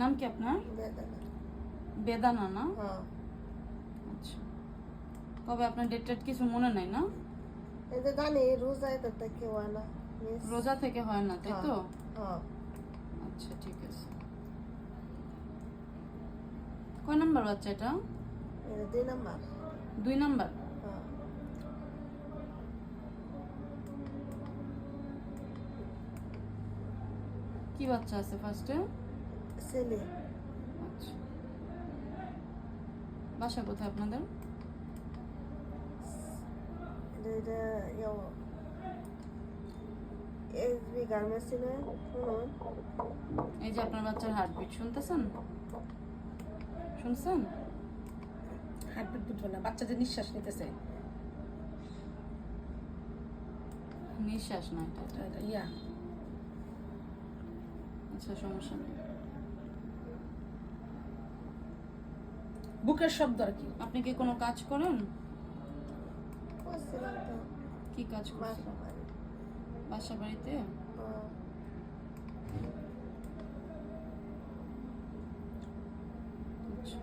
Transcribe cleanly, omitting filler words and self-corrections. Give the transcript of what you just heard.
নাম কি আপনার? বেদানা। বেদানা না? হ্যাঁ। আচ্ছা, তবে আপনার ডেট কিছু মনে নাই না? এই যে জানি রোজায় তো কেউ হয় না। রোজা থেকে হয় না, তাই তো? হ্যাঁ। আচ্ছা, ঠিক আছে। কয় নাম্বার বাচ্চা এটা? 2 নাম্বার। 2 নাম্বার। হ্যাঁ। কি বাচ্চা আছে ফার্স্টে? ছেলে। আচ্ছা, বাসা কোথায় আপনাদের? এটা এসবি গার্মেন্টস ছিল শুনুন। এই যে আপনার বাচ্চার হার্টবিট শুনতেছেন? শুনছেন? হার্টবিট বুঝবো না, বাচ্চা যে নিঃশ্বাস নিতেছে। নিঃশ্বাস না এটা। ইয়া আচ্ছা, সমস্যা নেই। বুকের শব্দ আর কি। আপনি কি কোনো কাজ করেন? করছিলাম তো কি কাজ করছেন? বাসা বাড়ি। বাসা বাড়িতে? হ্যাঁ। আচ্ছা।